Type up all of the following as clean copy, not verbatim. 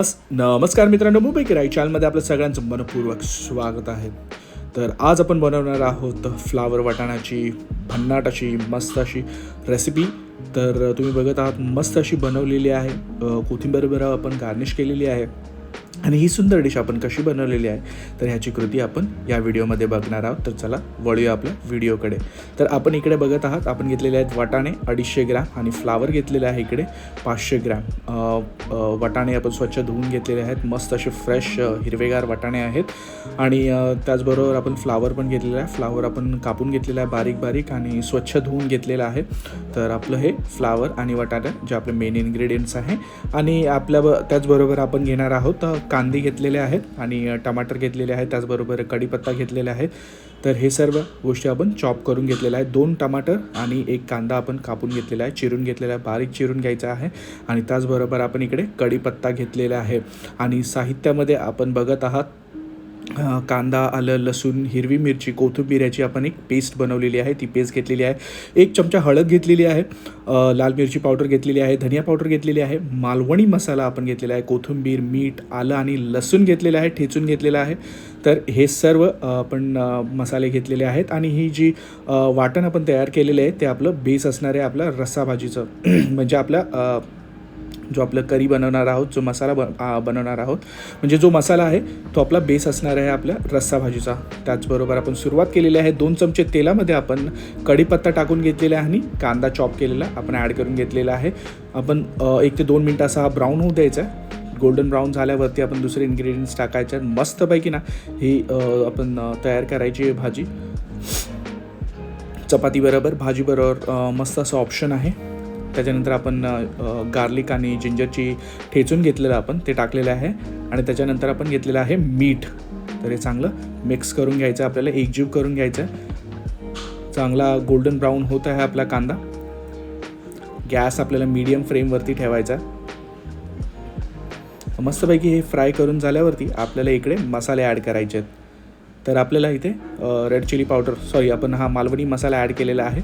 नमस्कार मित्रांनो, मुंबई किराई चॅनलमध्ये आपलं सगळ्यांचं मनपूर्वक स्वागत आहे. तर आज आपण बनवणार आहोत फ्लावर वाटाण्याची भन्नाट अशी मस्त अशी रेसिपी. तर तुम्ही बघत आहात मस्त अशी बनवलेली आहे. कोथिंबीर आपण गार्निश केलेली आहे आणि ही सुंदर डिश आपण कशी बनवलेली आहे तर ह्याची कृती आपण या व्हिडिओमध्ये बघणार आहोत. तर चला वळूया आपल्या व्हिडिओकडे. तर आपण इकडे बघत आहात, आपण घेतलेले आहेत वाटाणे 250 ग्रॅम आणि फ्लावर घेतलेले आहे इकडे 500 ग्रॅम. वाटाणे आपण स्वच्छ धुवून घेतलेले आहेत, मस्त असे फ्रेश हिरवेगार वाटाणे आहेत. आणि त्याचबरोबर आपण फ्लावर पण घेतलेलं आहे. फ्लावर आपण कापून घेतलेलं आहे बारीक बारीक आणि स्वच्छ धुवून घेतलेलं आहे. तर आपलं हे फ्लावर आणि वाटाणे जे आपले मेन इन्ग्रेडियंट्स आहे. आणि त्याचबरोबर आपण घेणार आहोत कांदे घेतलेले आहेत आणि टमाटर घेतलेले आहेत, त्याचबरोबर कढीपत्ता घेतलेला आहे. तर हे सर्व गोष्टी आपण चॉप करून घेतलेल्या आहेत. 2 टमाटर आणि 1 कांदा आपण कापून घेतलेला आहे, चिरून घेतलेला आहे, बारीक चिरून घ्यायचा आहे. आणि त्याचबरोबर आपण इकडे कढीपत्ता घेतलेला आहे. आणि साहित्यामध्ये आपण बघत आहात कांदा, आलं, लसूण, हिरवी मिरची, कोथिंबीर याची आपण एक पेस्ट बनवलेली आहे, ती पेस्ट घेतलेली आहे. 1 चमचा हळद घेतलेली आहे, लाल मिरची पावडर घेतलेली आहे, धनिया पावडर घेतलेली आहे, मालवणी मसाला आपण घेतलेला आहे, कोथिंबीर, मीठ, आलं आणि लसूण घेतलेलं आहे, ठेचून घेतलेलं आहे. तर हे सर्व आपण मसाले घेतलेले आहेत. आणि ही जी वाटण आपण तयार केलेलं आहे ते आपलं बेस असणार आहे आपल्या रस्सा भाजीचं म्हणजे आपल्या जो आपलं करी बनवणार आहोत, जो मसाला बनवणार आहोत, म्हणजे जो मसाला आहे तो आपला बेस असणार आहे आपल्या रस्सा भाजीचा. त्याचबरोबर आपण सुरुवात केलेली आहे. 2 चमचे तेलामध्ये आपण कढीपत्ता टाकून घेतलेला आहे आणि कांदा चॉप केलेला आपण ॲड करून घेतलेला आहे. आपण 1 ते 2 मिनटं असा ब्राऊन होऊ द्यायचा आहे. गोल्डन ब्राऊन झाल्यावरती आपण दुसरे इन्ग्रेडियंट्स टाकायचे आहेत. मस्तपैकी ना ही आपण तयार करायची आहे भाजी. चपातीबरोबर, भाजीबरोबर मस्त असं ऑप्शन आहे. त्याच्यानंतर आपण गार्लिक आणि जिंजरची ठेचून घेतलेलं आपण ते टाकलेलं आहे. आणि त्याच्यानंतर आपण घेतलेलं आहे मीठ. तर हे चांगलं मिक्स करून घ्यायचं, आपल्याला एकजीव करून घ्यायचं आहे. चांगला गोल्डन ब्राऊन होत आहे आपला कांदा. गॅस आपल्याला मीडियम फ्लेमवरती ठेवायचा. मस्तपैकी हे फ्राय करून झाल्यावरती आपल्याला इकडे मसाले ॲड करायचे आहेत. तर आपल्याला इथे रेड चिली पावडर आपण हा मालवणी मसाला ॲड केलेला आहे.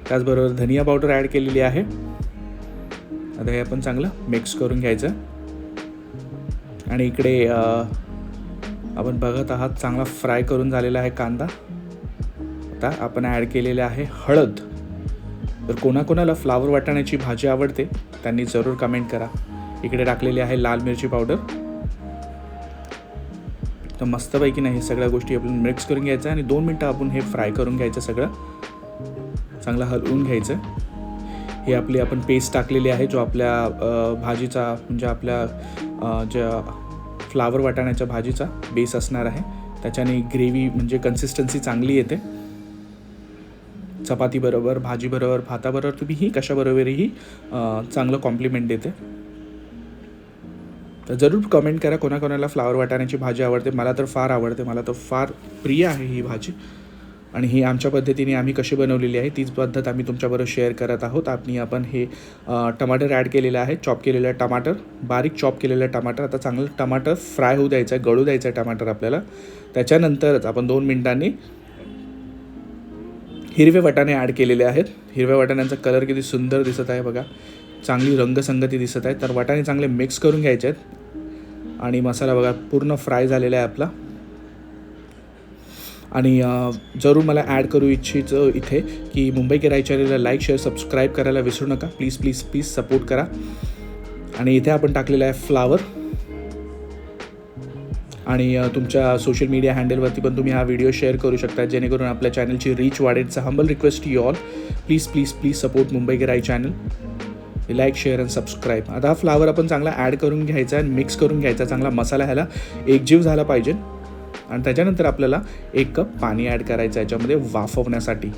त्याचबरोबर धनिया पावडर ॲड केलेली आहे. आता हे आपण चांगलं मिक्स करून घ्यायचं. आणि इकडे आपण बघत आहात चांगला फ्राय करून झालेला आहे कांदा. आता आपण ॲड केलेले आहे हळद. तर कोणाकोणाला फ्लावर वाटाण्याची भाजी आवडते त्यांनी जरूर कमेंट करा. इकडे टाकलेली आहे लाल मिरची पावडर. तर मस्तपैकी नाही हे सगळ्या गोष्टी आपण मिक्स करून घ्यायचं आणि 2 मिनटं आपण हे फ्राय करून घ्यायचं, सगळं चांगलं हलवून घ्यायचं. हे आपली आपण पेस्ट टाकलेली आहे जो आपल्या भाजीचा म्हणजे आपल्या ज्या फ्लावर वाटाण्याच्या भाजीचा बेस असणार आहे. त्याच्याने ग्रेव्ही म्हणजे कन्सिस्टन्सी चांगली येते. चपातीबरोबर, भाजीबरोबर, भाताबरोबर तुम्ही ही कशाबरोबरही चांगलं कॉम्प्लिमेंट देते. तर जरूर कमेंट करा कोणाकोणाला फ्लावर वाटाण्याची भाजी आवडते. मला तर फार आवडते, मला तर फार प्रिय आहे ही भाजी. आणि ही आमच्या पद्धतीने आम्ही कशी बनवलेली आहे तीच पद्धत आम्ही तुमच्याबरोबर शेअर करत आहोत. आपण हे टमाटर ॲड केलेलं आहे, चॉप केलेलं टमाटर, बारीक चॉप केलेलं टमाटर. आता चांगलं टमाटर फ्राय होऊ द्यायचं आहे, गळू द्यायचं आहे टमाटर आपल्याला. त्याच्यानंतरच आपण 2 मिनटांनी हिरवे वाटाणे ॲड केलेले आहेत. हिरव्या वाटाण्यांचा कलर किती सुंदर दिसत आहे बघा, चांगली रंगसंगती दिसत आहे. तर वाटाणे चांगले मिक्स करून घ्यायचे आहेत. आणि मसाला बघा पूर्ण फ्राय झालेला आहे आपला. आणि जरूर मला ॲड करू इच्छितो इथे की मुंबई किराई चॅनलला लाईक, शेअर, सबस्क्राईब करायला विसरू नका. प्लीज प्लीज प्लीज सपोर्ट करा. आणि इथे आपण टाकलेलं आहे फ्लावर. आणि तुमच्या सोशल मीडिया हँडलवरती पण तुम्ही हा व्हिडिओ शेअर करू शकता जेणेकरून आपल्या चॅनलची रीच वाढेल. It's a humble request to you all. Please please please support Mumbai किराई channel. Like, share and subscribe. आता हा फ्लावर आपण चांगला ॲड करून घ्यायचा आणि मिक्स करून घ्यायचा. चांगला मसाला ह्याला एकजीव झाला पाहिजे. आणि त्याच्यानंतर आपल्याला 1 कप पाणी ॲड करायचं याच्यामध्ये वाफवण्यासाठी.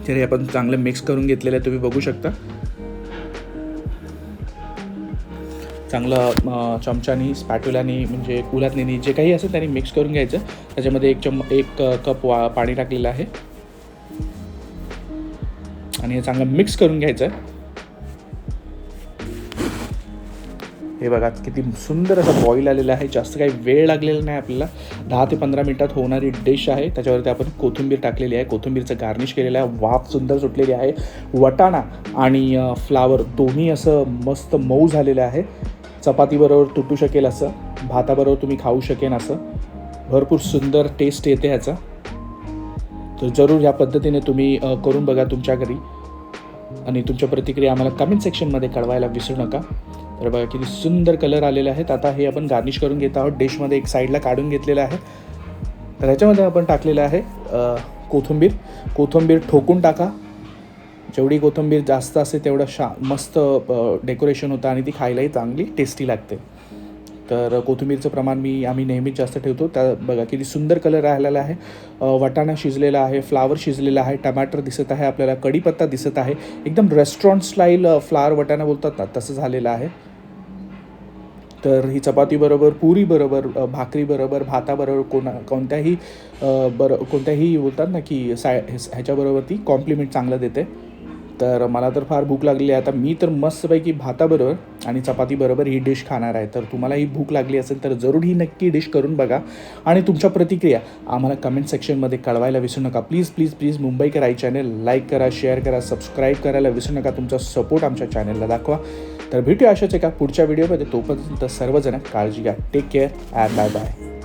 तर हे आपण चांगलं मिक्स करून घेतलेलं आहे, तुम्ही बघू शकता. चांगलं चमच्यानी, स्पॅट्युलानी म्हणजे कुलातनी जे काही असेल त्यांनी मिक्स करून घ्यायचं. त्याच्यामध्ये 1 कप पाणी टाकलेलं आहे आणि हे चांगलं मिक्स करून घ्यायचं आहे. हे बघा किती सुंदर असं बॉईल आलेलं आहे. जास्त काही वेळ लागलेला नाही आपल्याला. 10 ते 15 मिनटात होणारी डिश आहे. त्याच्यावरती आपण कोथिंबीर टाकलेली आहे, कोथिंबीरचं गार्निश केलेलं आहे. वाफ सुंदर सुटलेली आहे. वटाणा आणि फ्लावर दोन्ही असं मस्त मऊ झालेलं आहे. चपातीबरोबर तुटू शकेल असं, भाताबरोबर तुम्ही खाऊ शकेन असं भरपूर सुंदर टेस्ट येते ह्याचा. तर जरूर ह्या पद्धतीने तुम्ही करून बघा तुमच्या घरी आणि तुमच्या प्रतिक्रिया आम्हाला कमेंट सेक्शनमध्ये कळवायला विसरू नका. तर बघा किती सुंदर कलर आलेले आहेत. आता हे आपण गार्निश करून घेत आहोत. डिशमध्ये एक साईडला काढून घेतलेलं आहे. तर ह्याच्यामध्ये आपण टाकलेलं आहे कोथिंबीर ठोकून टाका. जेवढी कोथिंबीर जास्त असते तेवढं मस्त डेकोरेशन होतं आणि ती खायलाही चांगली टेस्टी लागते. तर कोथिंबीरचं प्रमाण आम्ही नेहमीच जास्त ठेवतो. त्या बघा किती सुंदर कलर राहिलेला आहे. वाटाणा शिजलेला आहे, फ्लावर शिजलेला आहे, टमाटर दिसत आहे, आपल्याला कढीपत्ता दिसत आहे. एकदम रेस्टॉरंट स्टाईल फ्लावर वाटाणा बोलतात ना तसं झालेलं आहे. तर ही चपातीबरोबर, पुरीबरोबर, भाकरीबरोबर, भाताबरोबर कोणत्याही बोलतात ना की ह्याच्याबरोबर ती कॉम्प्लिमेंट चांगलं देते. तर मला तर फार भूक लागली आहे. आता मी तर मस्तपैकी भाताबरोबर आणि चपातीबरोबर ही डिश खाणार आहे. तर तुम्हाला ही भूक लागली असेल तर जरूर ही नक्की डिश करून बघा आणि तुमच्या प्रतिक्रिया आम्हाला कमेंट सेक्शनमध्ये कळवायला विसरू नका. Please Mumbaikar I channel like करा, शेअर करा, सबस्क्राईब करायला विसरू नका. तुमचा सपोर्ट आमच्या चॅनलला दाखवा. तर भेटूया अशाच एका पुढच्या व्हिडिओमध्ये. तोपर्यंत सर्वजण काळजी घ्या. Take care and bye bye.